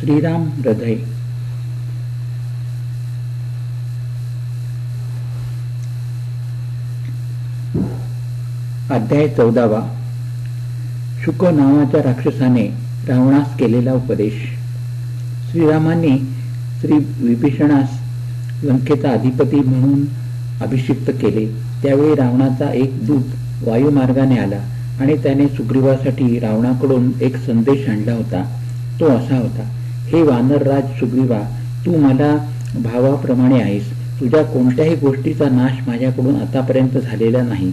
श्रीराम हृदय. अध्याय 14. शुक नावाच्या राक्षसाने रावणास केलेला उपदेश. श्रीरामांनी श्री विभीषणास लंकेचा अधिपती म्हणून अभिषिक्त केले. त्यावेळी रावणाचा एक दूत वायुमार्गाने आला आणि त्याने सुग्रीवासाठी रावणाकडून एक संदेश आणला होता. तो असा होता: हे वानरराज सुग्रीवा, तू मला भावाप्रमाणे आहेस. तुझ्या कोणत्याही गोष्टीचा नाश माझ्याकडून आतापर्यंत झालेला नाही.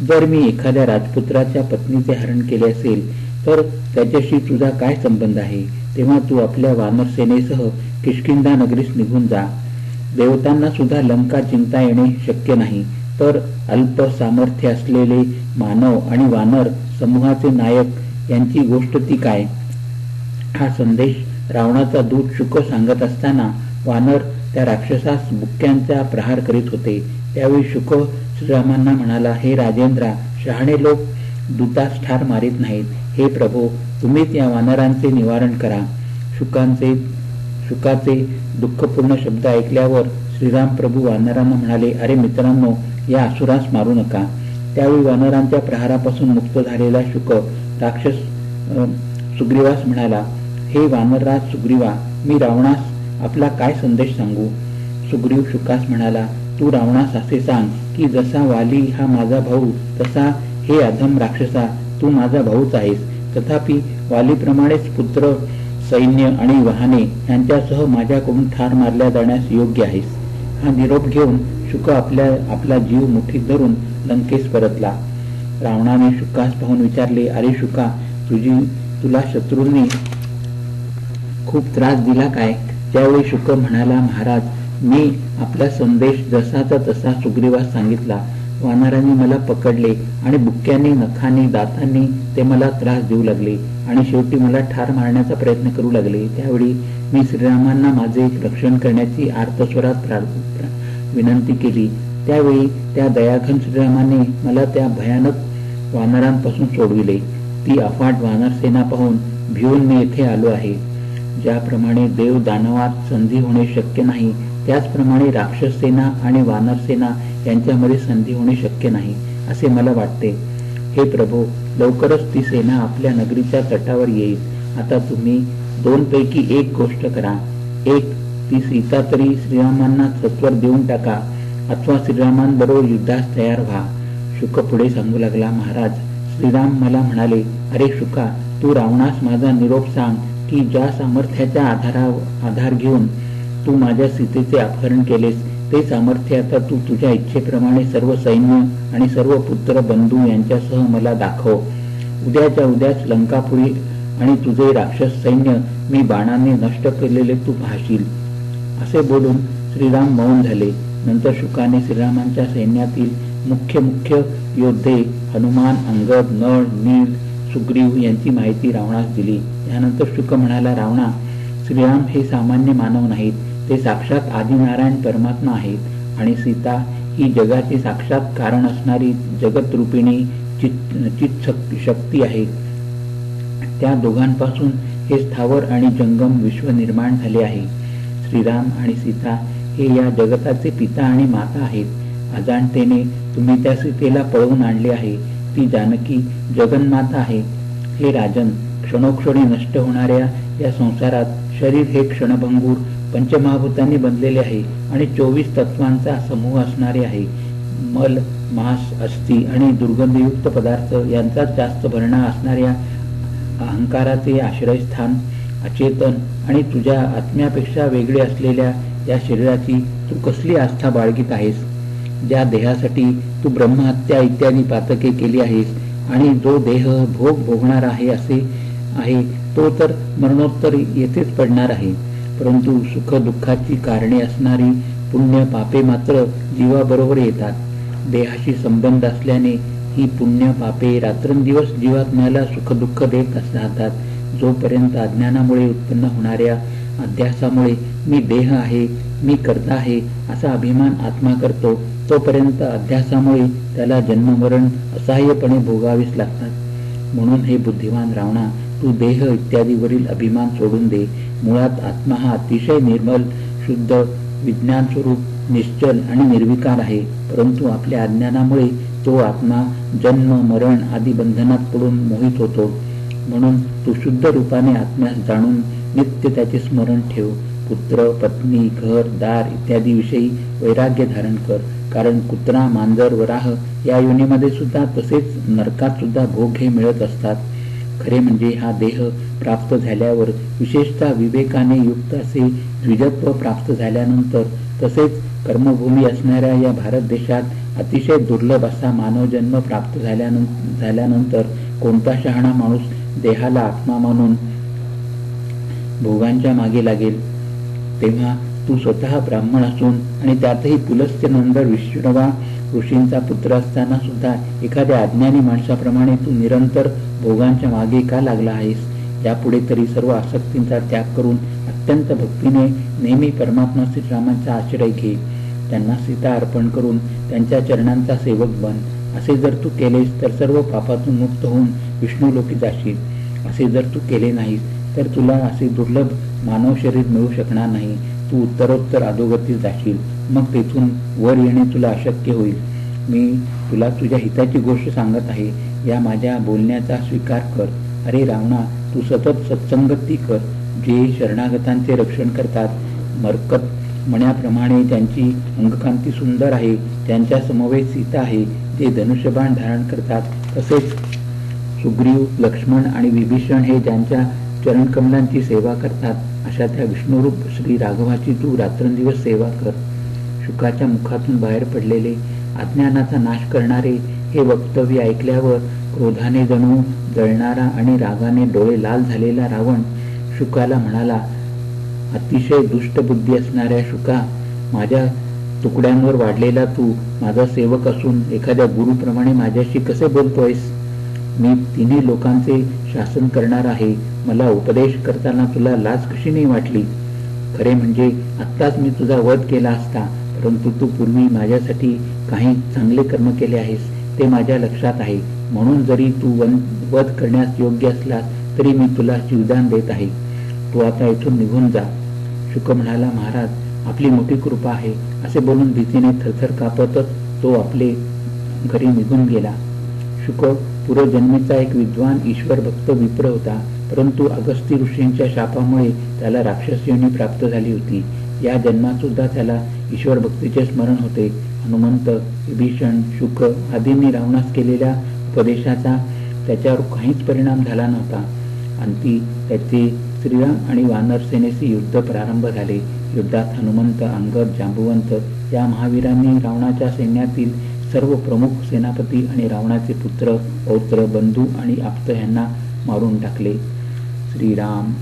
जर मी एखाद्या राजपुत्राच्या पत्नीचे हरण केले असेल तर त्याच्याशी तुझा काय संबंध आहे? तेव्हा तू आपल्या वानरसेनेसह किष्किंधा नगरीस निघून जा. देवतांना सुद्धा लंका जिंकता येणे शक्य नाही, तर अल्प सामर्थ्य असलेले मानव आणि वानर समूहाचे नायक यांची गोष्ट ती काय? हा संदेश रावणाचा दूत शुक सांगत असताना वानर त्या राक्षसास बुक्क्यांचा प्रहार करीत होते. त्यावेळी शुक श्रीरामांना म्हणाला: हे राजेंद्रा, शहाणे लोक दूतास ठार मारित नाहीत. हे प्रभो, तुम्हीच या वानरांचे निवारण करा. शुकाचे दुःखपूर्ण शब्द ऐकल्यावर श्रीराम प्रभू वानरांना म्हणाले: अरे मित्रांनो, या असुरास मारू नका. त्यावेळी वानरांच्या प्रहारापासून मुक्त झालेला शुक राक्षस सुग्रीवास म्हणाला: हे वानरराज सुग्रीवा, मी रावणास आपला काय संदेश सांगू? सुग्रीव शुकास म्हणाला: तू रावणास असे सांग की जसा वाली हा माझा भाऊ, तसा हे अधम राक्षसा तू माझा भाऊच आहेस. तथापि वालीप्रमाणेच पुत्र, सैन्य आणि वाहने यांच्यासह माझ्याकडून ठार मारल्या जाण्यास योग्य आहेस. हा निरोप घेऊन शुक आपला जीव मुठीत धरून लंकेस परतला. रावणाने शुकास पाहून विचारले: अरे शुका, तुला शत्रूंनी खूप त्रास दिला काय? त्यावेळी शुक म्हणाला: महाराज, मी आपला संदेश जसाचा तसा सुग्रीवास सांगितला. वानरांनी मला पकडले आणि बुक्क्यांनी, नखांनी, दातांनी ते मला त्रास देऊ लागले आणि शेवटी मला ठार मारण्याचा प्रयत्न करू लागले. त्यावेळी मी श्रीरामांना माझे रक्षण करण्याची आर्तस्वरात विनंती केली. त्यावेळी त्या दयाघन श्रीरामाने मला त्या भयानक वानरांपासून सोडविले. ती अफाट वानरसेना पाहून भिवून मी येथे आलो आहे. ज्याप्रमाणे देव दानवात संधी होणे शक्य नाही, त्याचप्रमाणे राक्षस सेना आणि वानरसेना यांच्यामध्ये संधी होणे शक्य नाही असे मला वाटते. हे प्रभो, लवकरच ती सेना आपल्या नगरीच्या तटावर येईल. आता तुम्ही दोनपैकी एक गोष्ट करा. एक, ती सीता तरी श्रीरामांना सत्वर देऊन टाका, अथवा श्रीरामांबरोबर युद्धास तयार व्हा. शुक पुढे सांगू लागला: महाराज, श्रीराम मला म्हणाले: अरे शुका, तू रावणास माझा निरोप सांग की ज्या सामर्थ्याचा आधार घेऊन तू माझ्या सीतेचे अपहरण केलेस, ते सामर्थ्य आता तू तुझ्या इच्छेप्रमाणे सर्व सैन्य आणि सर्व पुत्र बंधू यांच्यासह मला दाखव. उद्याच्या उद्याच लंकापुरी आणि तुझे राक्षस सैन्य मी बाणाने नष्ट केलेले तू पाहशील. असे बोलून श्रीराम मौन झाले. नंतर शुकाने श्रीरामांच्या सैन्यातील मुख्य योद्धे हनुमान, अंगद, नळ, नील, सुग्रीव यांची माहिती रावणास दिली. यानंतर शुक म्हणाला: रावणा, श्रीराम हे सामान्य मानव नाहीत, ते साक्षात आदिनारायण परमात्मा आहेत आणि सीता ही जगाचे साक्षात कारण असणारी जगतरूपिणी चित शक्ती आहे. त्या दोघांपासून हे स्थावर आणि जंगम विश्व निर्माण झाले आहे. श्रीराम आणि सीता हे या जगताचे पिता आणि माता आहेत. अजाणतेने तुम्ही त्या सीतेला पळवून आणले आहे. ती जानकी जगन्माता आहे. हे राजन, क्षणोक्षणी नष्ट होणाऱ्या या संसारात शरीर हे क्षणभंगूर पंचमहाभूतांनी बनलेले आहे आणि 24 तत्वांचा समूह असणारे आहे. मल, मांस, अस्थि आणि दुर्गंधयुक्त पदार्थ यांचा जास्त भरणा असणाऱ्या अहंकाराचे आश्रयस्थान अचेतन आणि तुझ्या आत्म्यापेक्षा वेगळे असलेल्या या शरीराची तू कसली आस्था बाळगीत आहेस? ज्या देहासाठी तू ब्रह्महत्या इत्यादी पातके केली आहेस आणि जो देह भोग भोगणार आहे तो तर मरणोत्तर येथेच पडणार आहे. परंतु सुख दुःखाची कारणे असणारी पुण्य पापे मात्र जीवाबरोबर येतात. देहाशी संबंध असल्याने ही पुण्य पापे रात्रंदिवस जीवात्म्याला सुख दुःख देत राहतात. जोपर्यंत अज्ञानामुळे उत्पन्न होणाऱ्या अध्यासामुळे मी देह आहे, मी कर्ता आहे असा अभिमान आत्मा करतो, तोपर्यंत अध्यासामुळे त्याला जन्ममरण असहाय्यपणे भोगावीच लागतात. म्हणून हे बुद्धिवान रावणा, तू देह इत्यादीवरील अभिमान सोडून दे. मुळात आत्मा हा अतिशय निर्मल, शुद्ध, विज्ञान स्वरूप, निश्चल आणि निर्विकार आहे. परंतु आपल्या अज्ञानामुळे तो आत्मा जन्म मरण आदी बंधनात पडून मोहित होतो. म्हणून तू शुद्ध रूपाने आत्म्यास जाणून नित्य त्याचे स्मरण ठेव. पुत्र, पत्नी, घर, दार इत्यादी विषयी वैराग्य धारण कर. कारण कुत्रा, मांजर, वराह या योनीमध्ये सुद्धा तसेच नरकात सुद्धा भोग हे मिळत असतात. खरे म्हणजे हा देह प्राप्त झाल्यावर, विशेषतः विवेकाने युक्त असे द्विजत्व प्राप्त झाल्यानंतर, तसेच कर्मभूमी असणाऱ्या या भारत देशात अतिशय दुर्लभ असा मानवजन्म प्राप्त झाल्यानंतर कोणता शहाणा माणूस देहाला आत्मा मानून भोगांच्या मागे लागेल. तेव्हा तू स्वतः ब्राह्मण असून आणि त्यातही पुलस्त्य नंदर विष्णवा ऋषींचा पुत्र असताना सुद्धा एखाद्या अज्ञानी माणसाप्रमाणे तू निरंतर भोगांच्या मागे का लागला आहेस? यापुढे तरी सर्व आसक्तींचा त्याग करून अत्यंत भक्तीने नेहमी परमात्मा श्रीरामांचा आश्रय घे. त्यांना सीता अर्पण करून त्यांच्या चरणांचा सेवक बन. असे जर तू केलेस तर सर्व पापातून मुक्त होऊन विष्णुलोकी जाशील. असे जर तू केले नाहीस तर तुला असे दुर्लभ मानव शरीर मिळू शकणार नाही. तू उत्तरोत्तर अधोगतीस जाशील. मग तेथून वर येणे तुला अशक्य होईल. मी तुला तुझ्या हिताची गोष्ट सांगत आहे. या माझ्या बोलण्याचा स्वीकार कर. अरे रावणा, तू सतत सत्संगती कर. जे शरणागतांचे रक्षण करतात, मरकत मण्याप्रमाणे त्यांची अंगकांती सुंदर आहे, त्यांच्या समवेत सीता आहे. जे धनुष्यबाण धारण करतात, तसेच सुग्रीव, लक्ष्मण आणि विभीषण हे ज्यांच्या चरणकमलांची सेवा करतात, अशा त्या विष्णुरूप श्री राघवाची तू रात्रंदिवस सेवा कर. शुकाच्या मुखातून बाहेर पडलेले अज्ञानाचा नाश करणारे हे वक्तव्य ऐकल्यावर क्रोधाने जणू जळणारा आणि रागाने डोळे लाल झालेला रावण शुकाला म्हणाला, अतिशय दुष्ट बुद्धी असणाऱ्या शुका, माझ्या तुकड्यांवर वाढलेला तू माझा सेवक असून एखाद्या गुरुप्रमाणे माझ्याशी कसे बोलतोयस? मी तिन्ही लोकांचे शासन करणार आहे. मला उपदेश करताना तुला लाज कशी नाही वाटली? खरे म्हणजे आत्ताच मी तुझा वध केला असता, परंतु तू पूर्वी माझ्यासाठी काही चांगले कर्म केले आहेस ते माझ्या लक्षात आहे. म्हणून जरी तू वध करण्यास योग्य असलास तरी मी तुला जीवदान देत आहे. तू आता इथून निघून जा. शुक म्हणाला, महाराज, आपली मोठी कृपा आहे. असे बोलून भीतीने थरथर कापतच तो आपले घरी निघून गेला. शुक पूर्वजन्मीचा एक विद्वान ईश्वर भक्त विप्र होता, परंतु अगस्ती ऋषींच्या शापामुळे त्याला राक्षस योनी प्राप्त झाली होती. या जन्मात सुद्धा त्याला ईश्वर भक्तीचे स्मरण होते. हनुमंत, विभीषण, शुक आदींनी रावणास केलेल्या उपदेशाचा त्याच्यावर काहीच परिणाम झाला नव्हता. अंती त्याचे श्रीराम आणि वानर सेनेशी युद्ध प्रारंभ झाले. युद्धात हनुमंत, अंगद, जांबुवंत या महावीरांनी रावणाच्या सैन्यातील सर्व प्रमुख सेनापती आणि रावणाचे पुत्र, पौत्र, बंधू आणि आप्त यांना मारून टाकले. श्रीराम